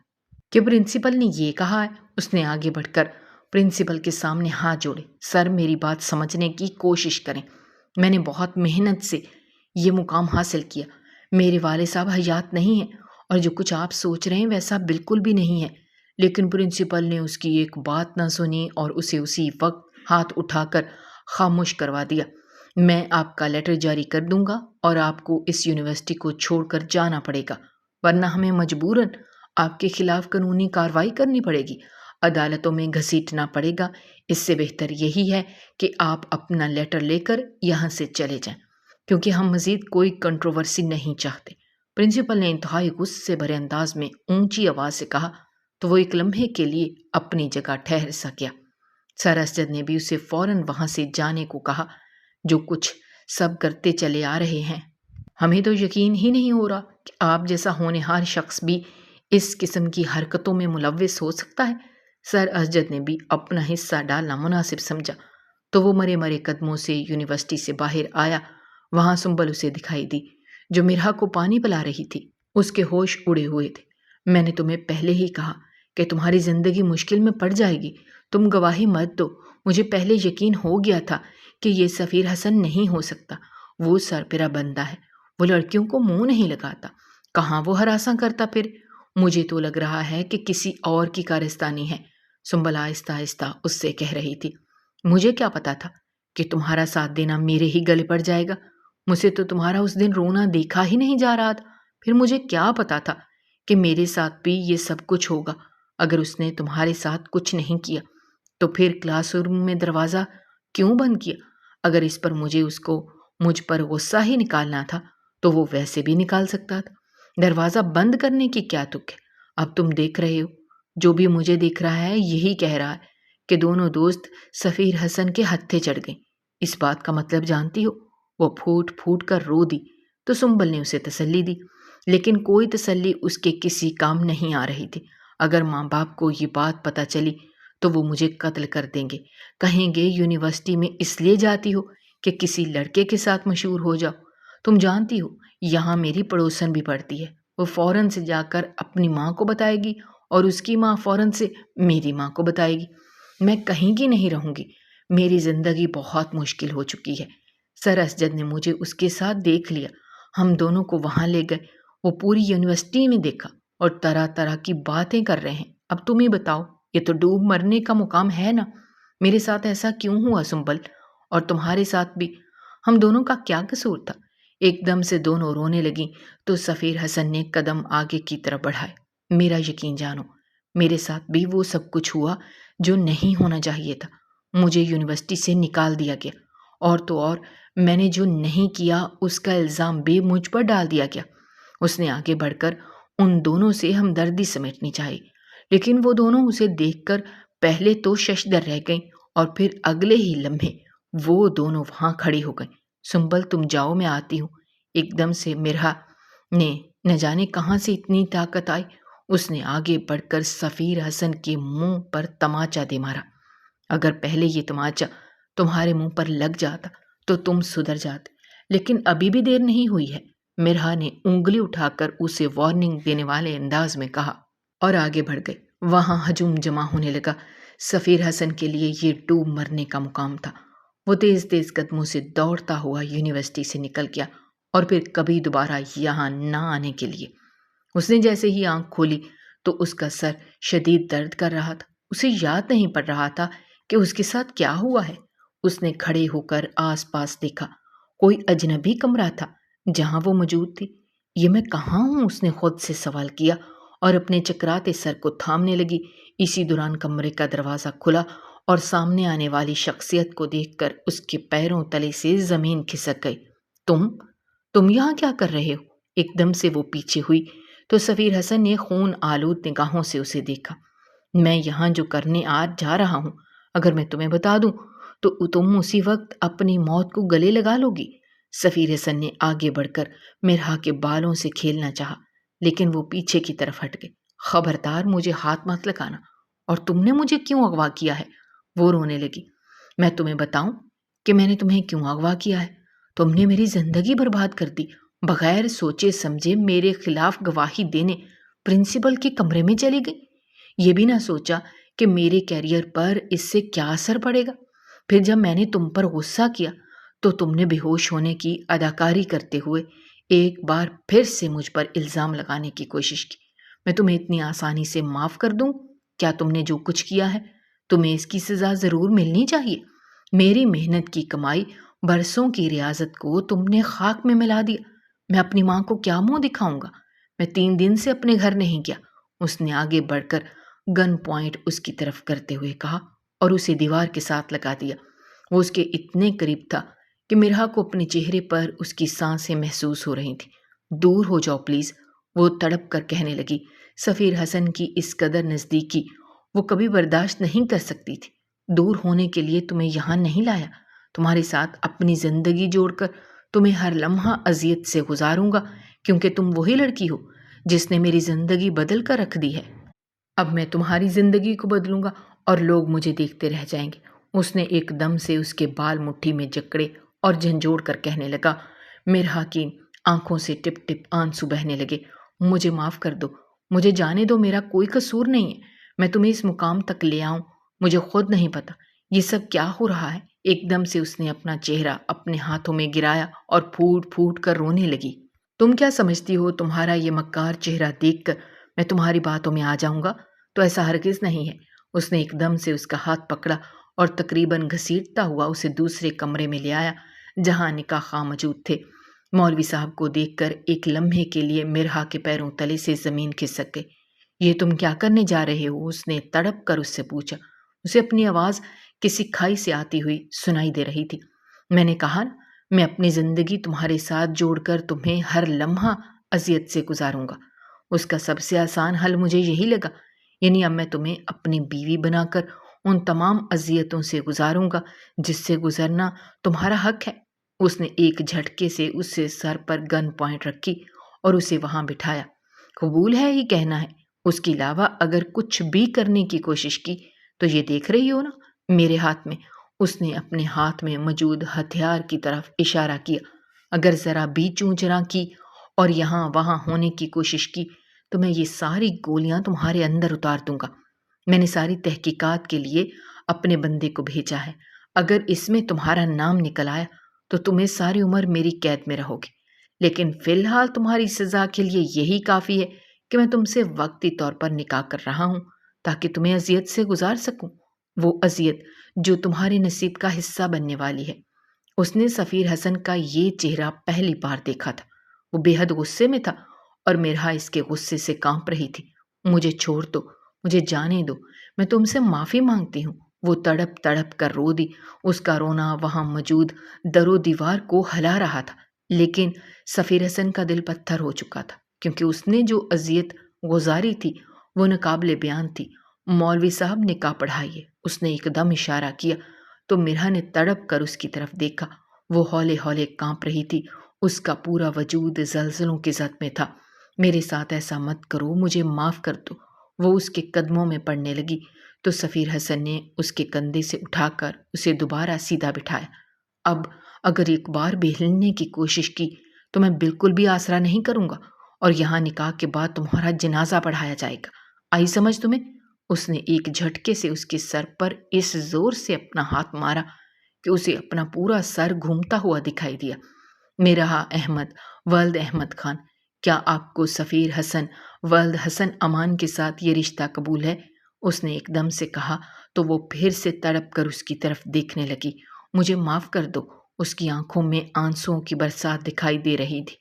کہ پرنسپل نے یہ کہا ہے۔ اس نے آگے بڑھ کر پرنسپل کے سامنے ہاتھ جوڑے۔ سر، میری بات سمجھنے کی کوشش کریں۔ میں نے بہت محنت سے یہ مقام حاصل کیا۔ میرے والد صاحب حیات نہیں ہیں اور جو کچھ آپ سوچ رہے ہیں ویسا بالکل بھی نہیں ہے۔ لیکن پرنسپل نے اس کی ایک بات نہ سنی اور اسے اسی وقت ہاتھ اٹھا کر خاموش کروا دیا۔ میں آپ کا لیٹر جاری کر دوں گا اور آپ کو اس یونیورسٹی کو چھوڑ کر جانا پڑے گا، ورنہ ہمیں مجبوراً آپ کے خلاف قانونی کارروائی کرنی پڑے گی، عدالتوں میں گھسیٹنا پڑے گا۔ اس سے بہتر یہی ہے کہ آپ اپنا لیٹر لے کر یہاں سے چلے جائیں، کیونکہ ہم مزید کوئی کنٹروورسی نہیں چاہتے۔ پرنسپل نے انتہائی غصے بھرے انداز میں اونچی آواز سے کہا تو وہ ایک لمحے کے لیے اپنی جگہ ٹھہر سا گیا۔ سر اسجد نے بھی اسے فوراً وہاں سے جانے کو کہا۔ جو کچھ سب کرتے چلے آ رہے ہیں، ہمیں تو یقین ہی نہیں ہو رہا کہ آپ جیسا ہونہار شخص بھی اس قسم کی حرکتوں میں ملوث ہو سکتا ہے۔ سر اسجد نے بھی اپنا حصہ ڈالنا مناسب سمجھا تو وہ مرے مرے قدموں سے یونیورسٹی سے باہر آیا۔ وہاں سنبل اسے دکھائی دی جو مرحا کو پانی پلا رہی تھی۔ اس کے ہوش اڑے ہوئے تھے۔ میں نے تمہیں پہلے ہی کہا کہ تمہاری زندگی مشکل میں پڑ جائے گی، تم گواہی مت دو۔ مجھے پہلے یقین ہو گیا تھا کہ یہ سفیر حسن نہیں ہو سکتا۔ وہ سرپرا بندہ ہے، وہ لڑکیوں کو منہ نہیں لگاتا، کہاں وہ ہراساں کرتا پھر۔ مجھے تو لگ رہا ہے کہ کسی اور کی کارستانی ہے۔ سنبل آہستہ آہستہ اس سے کہہ رہی تھی۔ مجھے کیا پتا تھا کہ تمہارا ساتھ دینا میرے ہی گلے پڑ جائے گا؟ مجھے تو تمہارا اس دن رونا دیکھا ہی نہیں جا رہا تھا۔ پھر مجھے کیا پتا تھا کہ میرے ساتھ بھی یہ سب کچھ ہوگا۔ اگر اس نے تمہارے ساتھ کچھ نہیں کیا تو پھر کلاس روم میں دروازہ کیوں بند کیا؟ اگر اس پر مجھ پر غصہ ہی نکالنا تھا تو وہ ویسے بھی نکال سکتا تھا۔ دروازہ بند کرنے کی کیا تک ہے؟ اب تم دیکھ رہے ہو، جو بھی مجھے دیکھ رہا ہے یہی کہہ رہا ہے کہ دونوں دوست سفیر حسن کے ہتھے چڑھ گئیں۔ اس بات کا مطلب جانتی ہو؟ وہ پھوٹ پھوٹ کر رو دی تو سنبل نے اسے تسلی دی، لیکن کوئی تسلی اس کے کسی کام نہیں آ رہی تھی۔ اگر ماں باپ کو یہ بات پتہ چلی تو وہ مجھے قتل کر دیں گے، کہیں گے یونیورسٹی میں اس لیے جاتی ہو کہ کسی لڑکے کے ساتھ مشہور ہو جاؤ۔ تم جانتی ہو یہاں میری پڑوسن بھی پڑھتی ہے، وہ فوراً سے جا کر اپنی ماں کو بتائے گی اور اس کی ماں فوراً سے میری ماں کو بتائے گی۔ میں کہیں کی نہیں رہوں گی، میری زندگی بہت مشکل ہو چکی ہے۔ سر اسجد نے مجھے اس کے ساتھ دیکھ لیا، ہم دونوں کو وہاں لے گئے، وہ پوری یونیورسٹی میں دیکھا اور طرح طرح کی باتیں کر رہے ہیں۔ اب تم ہی بتاؤ، یہ تو ڈوب مرنے کا مقام ہے نا؟ میرے ساتھ ایسا کیوں ہوا سنبل؟ اور تمہارے ساتھ بھی، ہم دونوں کا کیا قصور تھا؟ ایک دم سے دونوں رونے لگیں تو سفیر حسن نے قدم آگے کی طرف بڑھائے۔ میرا یقین جانو، میرے ساتھ بھی وہ سب کچھ ہوا جو نہیں ہونا چاہیے تھا۔ مجھے یونیورسٹی سے نکال دیا گیا، اور تو اور میں نے جو نہیں کیا اس کا الزام بھی مجھ پر ڈال دیا گیا۔ اس نے آگے بڑھ کر ان دونوں سے ہمدردی سمیٹنی چاہی، لیکن وہ دونوں اسے دیکھ کر پہلے تو ششدر رہ گئیں اور پھر اگلے ہی لمحے وہ دونوں وہاں کھڑی ہو گئیں۔ سنبل تم جاؤ، میں آتی ہوں۔ ایک دم سے مرہا نے نہ جانے کہاں سے اتنی طاقت آئی، اس نے آگے بڑھ کر سفیر حسن کے منہ پر تماچا دے مارا۔ اگر پہلے یہ تماچا تمہارے منہ پر لگ جاتا تو تم سدھر جاتے، لیکن ابھی بھی دیر نہیں ہوئی ہے، مرہا نے انگلی اٹھا کر اسے وارننگ دینے والے انداز میں کہا، اور آگے بڑھ گئے۔ وہاں ہجوم جمع ہونے لگا۔ سفیر حسن کے لیے یہ ڈوب مرنے کا مقام تھا۔ وہ تیز تیز قدموں سے دوڑتا ہوا یونیورسٹی سے نکل گیا اور پھر کبھی دوبارہ یہاں نہ آنے کے لیے۔ اس نے جیسے ہی آنکھ کھولی تو اس کا سر شدید درد کر رہا تھا۔ اسے یاد نہیں پڑ رہا تھا کہ اس کے ساتھ کیا ہوا ہے۔ اس نے کھڑے ہو کر آس پاس دیکھا، کوئی اجنبی کمرہ تھا جہاں وہ موجود تھی۔ یہ میں کہاں ہوں؟ اس نے خود سے سوال کیا اور اپنے چکراتے سر کو تھامنے لگی۔ اسی دوران کمرے کا دروازہ کھلا اور سامنے آنے والی شخصیت کو دیکھ کر اس کے پیروں تلے سے زمین کھسک گئی۔ تم یہاں کیا کر رہے ہو؟ ایک دم سے وہ پیچھے ہوئی تو سفیر حسن نے خون آلود نگاہوں سے اسے دیکھا۔ میں یہاں جو کرنے آج جا رہا ہوں، اگر میں تمہیں بتا دوں تو تم اسی وقت اپنی موت کو گلے لگا لو گی۔ سفیر حسن نے آگے بڑھ کر مرہا کے بالوں سے کھیلنا چاہا، لیکن وہ پیچھے کی طرف ہٹ گئے۔ خبردار، مجھے ہاتھ مت لگانا۔ اور تم نے مجھے کیوں اغوا کیا ہے؟ وہ رونے لگی۔ میں تمہیں بتاؤں کہ میں نے تمہیں کیوں اغوا کیا ہے؟ تم نے میری زندگی برباد کر دی، بغیر سوچے سمجھے میرے خلاف گواہی دینے پرنسپل کے کمرے میں چلی گئی، یہ بھی نہ سوچا کہ میرے کیریئر پر اس سے کیا اثر پڑے گا۔ پھر جب میں نے تم پر غصہ کیا تو تم نے بے ہوش ہونے کی اداکاری کرتے ہوئے ایک بار پھر سے مجھ پر الزام لگانے کی کوشش کی۔ میں تمہیں اتنی آسانی سے معاف کر دوں؟ کیا تم نے جو کچھ کیا ہے تمہیں اس کی سزا ضرور ملنی چاہیے۔ میری محنت کی کمائی، برسوں کی ریاضت کو تم نے خاک میں ملا دیا۔ میں اپنی ماں کو کیا منہ دکھاؤں گا؟ میں 3 دن سے اپنے گھر نہیں گیا۔ اس نے آگے بڑھ کر گن پوائنٹ اس کی طرف کرتے ہوئے کہا اور اسے دیوار کے ساتھ لگا دیا۔ وہ اس کے اتنے قریب تھا کہ مرہا کو اپنے چہرے پر اس کی سانسیں محسوس ہو رہی تھیں۔ دور ہو جاؤ پلیز، وہ تڑپ کر کہنے لگی۔ سفیر حسن کی اس قدر نزدیکی وہ کبھی برداشت نہیں کر سکتی تھی۔ دور ہونے کے لیے تمہیں یہاں نہیں لایا، تمہارے ساتھ اپنی زندگی جوڑ کر تمہیں ہر لمحہ اذیت سے گزاروں گا، کیونکہ تم وہی لڑکی ہو جس نے میری زندگی بدل کر رکھ دی ہے۔ اب میں تمہاری زندگی کو بدلوں گا اور لوگ مجھے دیکھتے رہ جائیں گے۔ اس نے ایک دم سے اس کے بال مٹھی میں جکڑے اور جھنجھوڑ کر کہنے لگا۔ مرہا کی آنکھوں سے ٹپ ٹپ آنسو بہنے لگے۔ مجھے معاف کر دو، مجھے جانے دو، میرا کوئی قصور نہیں ہے۔ میں تمہیں اس مقام تک لے آؤں، مجھے خود نہیں پتا یہ سب کیا ہو رہا ہے۔ ایک دم سے اس نے اپنا چہرہ اپنے ہاتھوں میں گرایا اور پھوٹ پھوٹ کر رونے لگی۔ تم کیا سمجھتی ہو تمہارا یہ مکار چہرہ دیکھ کر میں تمہاری باتوں میں آ جاؤں گا؟ تو ایسا ہرگز نہیں ہے۔ اس نے ایک دم سے اس کا ہاتھ پکڑا اور تقریباً گھسیٹتا ہوا اسے دوسرے کمرے میں لے آیا جہاں نکاح خواہ موجود تھے۔ مولوی صاحب کو دیکھ کر ایک لمحے کے لیے مرہا کے پیروں تلے سے زمین کھسک گئی۔ یہ تم کیا کرنے جا رہے ہو؟ اس نے تڑپ کر اس سے پوچھا۔ اسے اپنی آواز کسی کھائی سے آتی ہوئی سنائی دے رہی تھی۔ میں نے کہا نا، میں اپنی زندگی تمہارے ساتھ جوڑ کر تمہیں ہر لمحہ اذیت سے گزاروں گا۔ اس کا سب سے آسان حل مجھے یہی لگا، یعنی اب میں تمہیں اپنی بیوی بنا کر ان تمام اذیتوں سے گزاروں گا جس سے گزرنا تمہارا حق ہے۔ اس نے ایک جھٹکے سے اسے سر پر گن پوائنٹ رکھی اور اسے وہاں بٹھایا۔ قبول ہے یہ کہنا ہے؟ اس کے علاوہ اگر کچھ بھی کرنے کی کوشش کی تو یہ دیکھ رہی ہو نا میرے ہاتھ میں۔ اس نے اپنے ہاتھ میں موجود ہتھیار کی طرف اشارہ کیا۔ اگر ذرا بھی چوں چرا کی اور یہاں وہاں ہونے کی کوشش کی تو میں یہ ساری گولیاں تمہارے اندر اتار دوں گا۔ میں نے ساری تحقیقات کے لیے اپنے بندے کو بھیجا ہے۔ اگر اس میں تمہارا نام نکل آیا تو تمہیں ساری عمر میری قید میں رہو گے، لیکن فی الحال تمہاری سزا کے لیے یہی کافی ہے کہ میں تم سے وقتی طور پر نکاح کر رہا ہوں تاکہ تمہیں اذیت سے گزار سکوں، وہ اذیت جو تمہارے نصیب کا حصہ بننے والی ہے۔ اس نے سفیر حسن کا یہ چہرہ پہلی بار دیکھا تھا۔ وہ بے حد غصے میں تھا اور مرحا اس کے غصے سے کانپ رہی تھی۔ مجھے چھوڑ دو، مجھے جانے دو، میں تم سے معافی مانگتی ہوں۔ وہ تڑپ تڑپ کر رو دی۔ اس کا رونا وہاں موجود در و دیوار کو ہلا رہا تھا، لیکن سفیر حسن کا دل پتھر ہو چکا تھا کیونکہ اس نے جو اذیت گزاری تھی وہ ناقابل بیان تھی۔ مولوی صاحب نکاح پڑھائیے، اس نے ایک دم اشارہ کیا تو مرحا نے تڑپ کر اس کی طرف دیکھا۔ وہ ہولے ہولے کانپ رہی تھی، اس کا پورا وجود زلزلوں کی زد میں تھا۔ میرے ساتھ ایسا مت کرو، مجھے معاف کر دو۔ وہ اس کے قدموں میں پڑنے لگی تو سفیر حسن نے اس کے کندھے سے اٹھا کر اسے دوبارہ سیدھا بٹھایا۔ اب اگر ایک بار بھی ہلنے کی کوشش کی تو میں بالکل بھی آسرا نہیں کروں گا اور یہاں نکاح کے بعد تمہارا جنازہ پڑھایا جائے گا۔ آئی سمجھ تمہیں؟ اس نے ایک جھٹکے سے اس کے سر پر اس زور سے اپنا ہاتھ مارا کہ اسے اپنا پورا سر گھومتا ہوا دکھائی دیا۔ میرا احمد ولد احمد خان، کیا آپ کو سفیر حسن ولد حسن امان کے ساتھ یہ رشتہ قبول ہے؟ اس نے ایک دم سے کہا تو وہ پھر سے تڑپ کر اس کی طرف دیکھنے لگی۔ مجھے معاف کر دو۔ اس کی آنکھوں میں آنسوؤں کی برسات دکھائی دے رہی تھی۔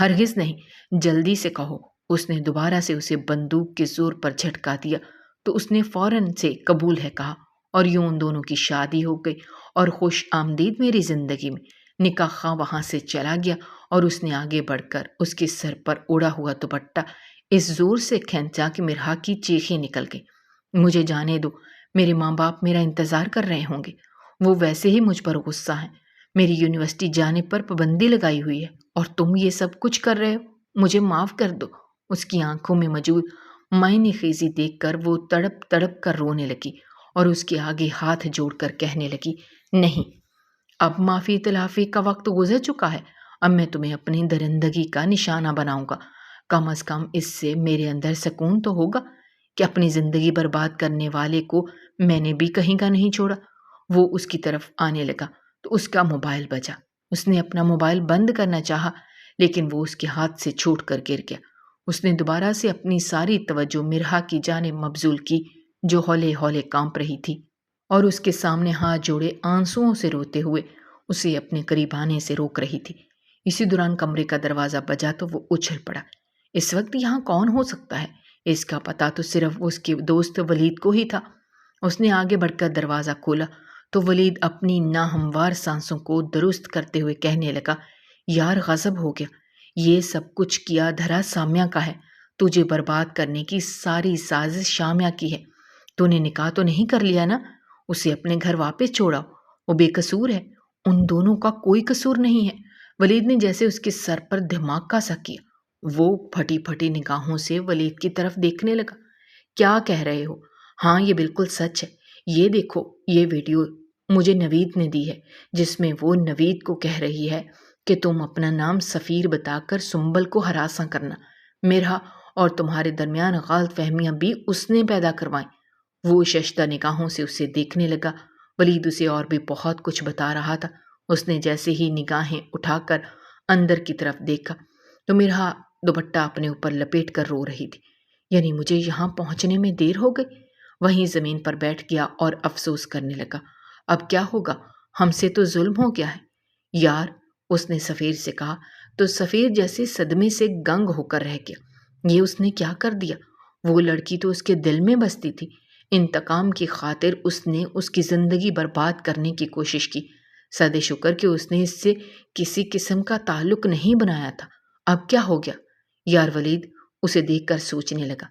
ہرگز نہیں، جلدی سے کہو۔ اس نے دوبارہ سے اسے بندوق کے زور پر جھٹکا دیا تو اس نے فوراً سے قبول ہے کہا، اور یوں ان دونوں کی شادی ہو گئی اور خوش آمدید میری زندگی میں۔ نکاح خواہ وہاں سے چلا گیا اور اس نے آگے بڑھ کر اس کے سر پر اڑا ہوا دوپٹہ اس زور سے کھینچا کہ مرحا کی چیخیں نکل گئی۔ مجھے جانے دو، میرے ماں باپ میرا انتظار کر رہے ہوں گے۔ وہ ویسے ہی مجھ پر غصہ ہیں۔ میری یونیورسٹی جانے پر پابندی لگائی ہوئی ہے اور تم یہ سب کچھ کر رہے ہو۔ مجھے معاف کر دو۔ اس کی آنکھوں میں موجود معنی خیزی دیکھ کر وہ تڑپ تڑپ کر رونے لگی اور اس کے آگے ہاتھ جوڑ کر کہنے لگی، نہیں، اب معافی تلافی کا وقت گزر چکا ہے۔ اب میں تمہیں اپنی درندگی کا نشانہ بناؤں گا۔ کم از کم اس سے میرے اندر سکون تو ہوگا کہ اپنی زندگی برباد کرنے والے کو میں نے بھی کہیں کا نہیں چھوڑا۔ وہ اس کی طرف آنے لگا تو اس کا موبائل بجا۔ اس نے اپنا موبائل بند کرنا چاہا لیکن وہ اس کے ہاتھ سے چھوٹ کر گر گیا۔ اس نے دوبارہ سے اپنی ساری توجہ مرحا کی جانب مبذول کی جو ہولے ہولے کانپ رہی تھی اور اس کے سامنے ہاتھ جوڑے آنسوؤں سے روتے ہوئے اسے اپنے قریب آنے سے روک رہی تھی۔ اسی دوران کمرے کا دروازہ بجا تو وہ اچھل پڑا۔ اس وقت یہاں کون ہو سکتا ہے؟ اس کا پتہ تو صرف اس کے دوست ولید کو ہی تھا۔ اس نے آگے بڑھ کر دروازہ کھولا تو ولید اپنی ناہموار سانسوں کو درست کرتے ہوئے کہنے لگا، یار غضب ہو گیا، یہ سب کچھ کیا دھرا سامیہ کا ہے۔ تجھے برباد کرنے کی ساری سازش شامیہ کی ہے۔ تو نے نکاح تو نہیں کر لیا نا؟ اسے اپنے گھر واپس چھوڑاؤ، وہ بے قصور ہے، ان دونوں کا کوئی قصور نہیں ہے۔ ولید نے جیسے اس کے سر پر دھماکہ سا کیا۔ وہ پھٹی پھٹی نگاہوں سے ولید کی طرف دیکھنے لگا۔ کیا کہہ رہے ہو؟ ہاں یہ بالکل سچ ہے۔ یہ دیکھو، یہ ویڈیو مجھے نوید نے دی ہے جس میں وہ نوید کو کہہ رہی ہے کہ تم اپنا نام سفیر بتا کر سنبل کو ہراساں کرنا۔ مرحا اور تمہارے درمیان غلط فہمیاں بھی اس نے پیدا کروائیں۔ وہ ششدر نگاہوں سے اسے دیکھنے لگا۔ ولید اسے اور بھی بہت کچھ بتا رہا تھا۔ اس نے جیسے ہی نگاہیں اٹھا کر اندر کی طرف دیکھا تو مرحا دوپٹہ اپنے اوپر لپیٹ کر رو رہی تھی۔ یعنی مجھے یہاں پہنچنے میں دیر ہو گئی۔ وہیں زمین پر بیٹھ گیا اور افسوس کرنے لگا، اب کیا ہوگا؟ ہم سے تو ظلم ہو گیا ہے یار، اس نے سفیر سے کہا تو سفیر جیسے صدمے سے گنگ ہو کر رہ گیا۔ یہ اس نے کیا کر دیا؟ وہ لڑکی تو اس کے دل میں بستی تھی۔ انتقام کی خاطر اس نے اس کی زندگی برباد کرنے کی کوشش کی۔ سد شکر کہ اس نے اس سے کسی قسم کا تعلق نہیں بنایا تھا۔ اب کیا ہو گیا؟ یار ولید اسے دیکھ کر سوچنے لگا،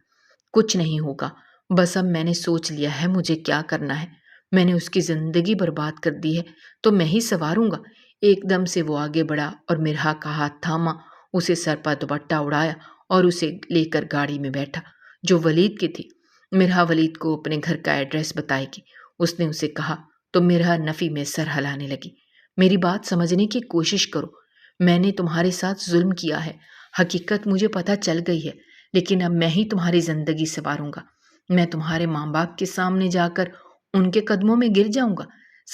کچھ نہیں ہوگا، بس اب میں نے سوچ لیا ہے مجھے کیا کرنا ہے۔ میں نے اس کی زندگی برباد کر دی ہے تو میں ہی سنواروں گا۔ ایک دم سے وہ آگے بڑھا اور مرحا کا ہاتھ تھاما، اسے سر پر دوپٹہ اڑایا اور اسے لے کر گاڑی میں بیٹھا جو ولید کی تھی۔ مرحا ولید کو اپنے گھر کا ایڈریس بتائے گی، اس نے اسے کہا تو مرحا نفی میں سر ہلانے لگی۔ میری بات سمجھنے کی کوشش کرو، میں نے تمہارے ساتھ ظلم کیا ہے، حقیقت مجھے پتہ چل گئی ہے، لیکن اب میں ہی تمہاری زندگی سنواروں گا۔ میں تمہارے ماں باپ کے سامنے جا کر ان کے قدموں میں گر جاؤں گا۔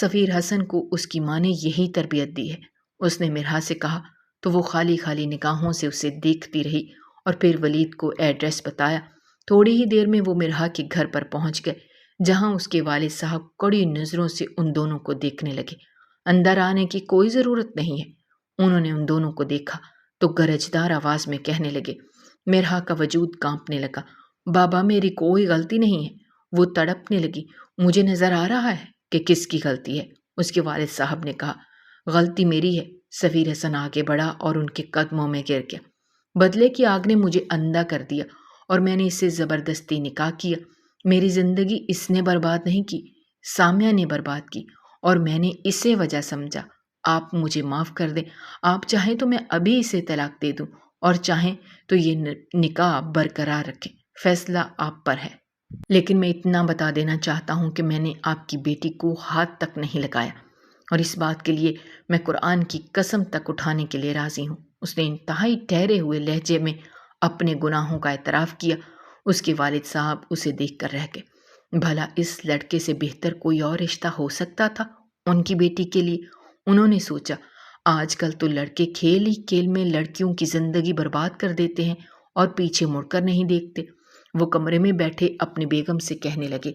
سفیر حسن کو اس کی ماں نے یہی تربیت دی ہے، اس نے مرحا سے کہا تو وہ خالی خالی نگاہوں سے اسے دیکھتی رہی اور پھر ولید کو ایڈریس بتایا۔ تھوڑی ہی دیر میں وہ مرحا کے گھر پر پہنچ گئے، جہاں اس کے والد صاحب کڑی نظروں سے ان دونوں کو دیکھنے لگے۔ اندر آنے کی کوئی ضرورت نہیں ہے۔ انہوں نے ان دونوں کو دیکھا تو گرجدار آواز میں کہنے لگے۔ مرحا کا وجود کانپنے لگا۔ بابا میری کوئی غلطی نہیں ہے۔ وہ تڑپنے لگی۔ مجھے نظر آ رہا ہے کہ کس کی غلطی ہے، اس کے والد صاحب نے کہا۔ غلطی میری ہے۔ سفیر حسن آگے بڑھا اور ان کے قدموں میں گر گیا۔ بدلے کی آگ نے مجھے اندھا کر دیا اور میں نے اس سے زبردستی نکاح کیا۔ میری زندگی اس نے برباد نہیں کی، سامیہ نے برباد کی اور میں نے اسے وجہ سمجھا۔ آپ مجھے معاف کر دیں۔ آپ چاہیں تو میں ابھی اسے طلاق دے دوں اور چاہیں تو یہ نکاح برقرار رکھیں، فیصلہ آپ پر ہے۔ لیکن میں اتنا بتا دینا چاہتا ہوں کہ میں نے آپ کی بیٹی کو ہاتھ تک نہیں لگایا اور اس بات کے لیے میں قرآن کی قسم تک اٹھانے کے لیے راضی ہوں۔ اس نے انتہائی ٹھہرے ہوئے لہجے میں اپنے گناہوں کا اعتراف کیا۔ اس کے والد صاحب اسے دیکھ کر رہ گئے۔ بھلا اس لڑکے سے بہتر کوئی اور رشتہ ہو سکتا تھا ان کی بیٹی کے لیے؟ انہوں نے سوچا آج کل تو لڑکے کھیل ہی کھیل میں لڑکیوں کی زندگی برباد کر دیتے ہیں اور پیچھے مڑ کر نہیں دیکھتے۔ وہ کمرے میں بیٹھے اپنی بیگم سے کہنے لگے۔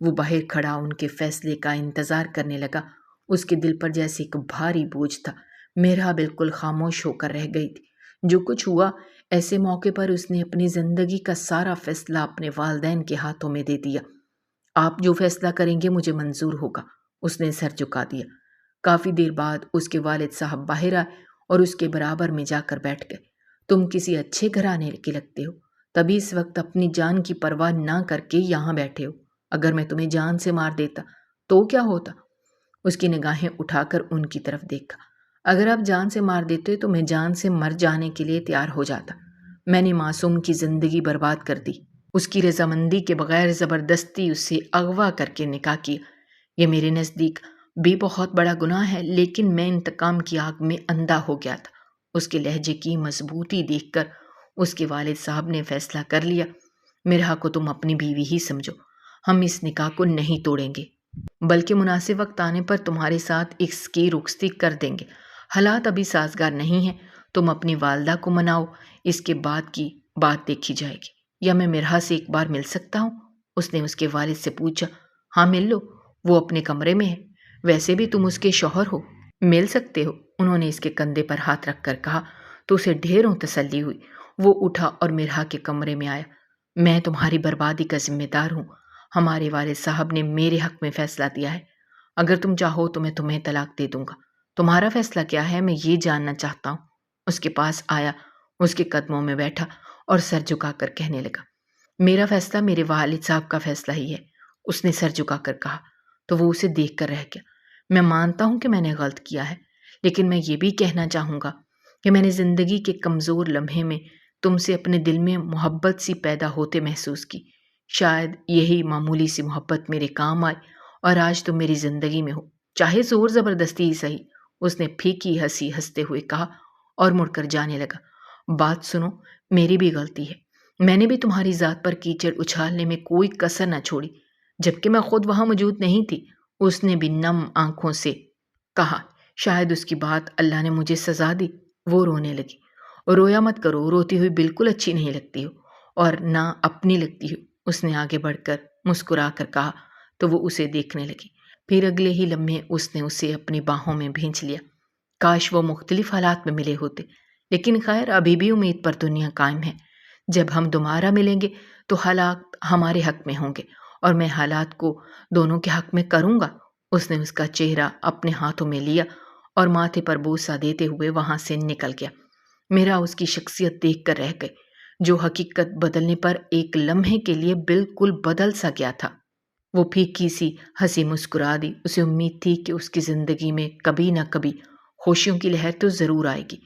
وہ باہر کھڑا ان کے فیصلے کا انتظار کرنے لگا۔ اس کے دل پر جیسے ایک بھاری بوجھ تھا۔ مرحا بالکل خاموش ہو کر رہ گئی تھی۔ جو کچھ ہوا، ایسے موقع پر اس نے اپنی زندگی کا سارا فیصلہ اپنے والدین کے ہاتھوں میں دے دیا۔ آپ جو فیصلہ کریں گے مجھے منظور ہوگا، اس نے سر جھکا دیا۔ کافی دیر بعد اس کے والد صاحب باہر آئے اور اس کے برابر میں جا کر بیٹھ گئے۔ تم کسی اچھے گھرانے کے لگتے ہو، تبھی اس وقت اپنی جان کی پرواہ نہ کر کے یہاں بیٹھے ہو۔ اگر میں تمہیں جان سے مار دیتا تو کیا ہوتا؟ اس کی نگاہیں اٹھا کر ان کی طرف دیکھا۔ اگر آپ جان سے مار دیتے تو میں جان سے مر جانے کے لیے تیار ہو جاتا۔ میں نے معصوم کی زندگی برباد کر دی، اس کی رضامندی کے بغیر زبردستی اسے اغوا کر کے نکاح کیا۔ یہ میرے نزدیک بھی بہت بڑا گناہ ہے، لیکن میں انتقام کی آگ میں اندھا ہو گیا تھا۔ اس کے لہجے کی مضبوطی دیکھ کر اس کے والد صاحب نے فیصلہ کر لیا۔ مرحا کو تم اپنی بیوی ہی سمجھو، ہم اس نکاح کو نہیں توڑیں گے، بلکہ مناسب وقت آنے پر تمہارے ساتھ اس کی رخصتی کر دیں گے۔ حالات ابھی سازگار نہیں ہیں، تم اپنی والدہ کو مناؤ، اس کے بعد کی بات دیکھی جائے گی۔ یا میں مرحا سے ایک بار مل سکتا ہوں؟ اس نے اس کے والد سے پوچھا۔ ہاں مل لو، وہ اپنے کمرے میں ہے، ویسے بھی تم اس کے شوہر ہو، مل سکتے ہو، انہوں نے اس کے کندھے پر ہاتھ رکھ کر کہا تو اسے ڈھیروں تسلی ہوئی۔ وہ اٹھا اور مرحا کے کمرے میں آیا۔ میں تمہاری بربادی کا ذمہ دار ہوں، ہمارے والد صاحب نے میرے حق میں فیصلہ دیا ہے، اگر تم چاہو تو میں تمہیں طلاق دے دوں گا۔ تمہارا فیصلہ کیا ہے میں یہ جاننا چاہتا ہوں۔ اس کے پاس آیا، اس کے قدموں میں بیٹھا اور سر جھکا کر کہنے لگا۔ میرا فیصلہ میرے والد صاحب کا فیصلہ ہی ہے، اس نے سر جھکا کر کہا تو وہ اسے دیکھ کر رہ گیا۔ میں مانتا ہوں کہ میں نے غلط کیا ہے، لیکن میں یہ بھی کہنا چاہوں گا کہ میں نے زندگی کے کمزور لمحے میں تم سے اپنے دل میں محبت سی پیدا ہوتے محسوس کی۔ شاید یہی معمولی سی محبت میرے کام آئے اور آج تم میری زندگی میں ہو، چاہے زور زبردستی ہی صحیح، اس نے پھیکی ہنسی ہنستے ہوئے کہا اور مڑ کر جانے لگا۔ بات سنو، میری بھی غلطی ہے، میں نے بھی تمہاری ذات پر کیچڑ اچھالنے میں کوئی کسر نہ چھوڑی، جبکہ میں خود وہاں موجود نہیں تھی، اس نے بھی نم آنکھوں سے کہا۔ شاید اس کی بات اللہ نے مجھے سزا دی۔ وہ رونے لگی۔ رویا مت کرو، روتی ہوئی بالکل اچھی نہیں لگتی ہو اور نہ اپنی لگتی ہو، اس نے آگے بڑھ کر مسکرا کر کہا تو وہ اسے دیکھنے لگی۔ پھر اگلے ہی لمحے اس نے اسے اپنی باہوں میں بھینچ لیا۔ کاش وہ مختلف حالات میں ملے ہوتے، لیکن خیر ابھی بھی امید پر دنیا قائم ہے۔ جب ہم دوبارہ ملیں گے تو حالات ہمارے حق میں ہوں گے اور میں حالات کو دونوں کے حق میں کروں گا۔ اس نے اس کا چہرہ اپنے ہاتھوں میں لیا اور ماتھے پر بوسہ دیتے ہوئے وہاں سے نکل گیا۔ میرا اس کی شخصیت دیکھ کر رہ گئی۔ جو حقیقت بدلنے پر ایک لمحے کے لیے بالکل بدل سا گیا تھا۔ وہ پھیکی سی ہنسی مسکرا دی۔ اسے امید تھی کہ اس کی زندگی میں کبھی نہ کبھی خوشیوں کی لہر تو ضرور آئے گی،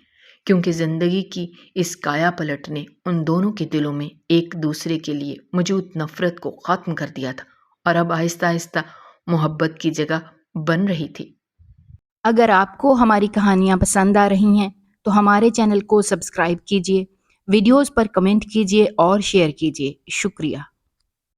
کیونکہ زندگی کی اس کایا پلٹ نے ان دونوں کے دلوں میں ایک دوسرے کے لیے موجود نفرت کو ختم کر دیا تھا، اور اب آہستہ آہستہ محبت کی جگہ بن رہی تھی۔ اگر آپ کو ہماری کہانیاں پسند آ رہی ہیں تو ہمارے چینل کو سبسکرائب کیجیے، ویڈیوز پر کمنٹ کیجیے اور شیئر کیجیے۔ شکریہ۔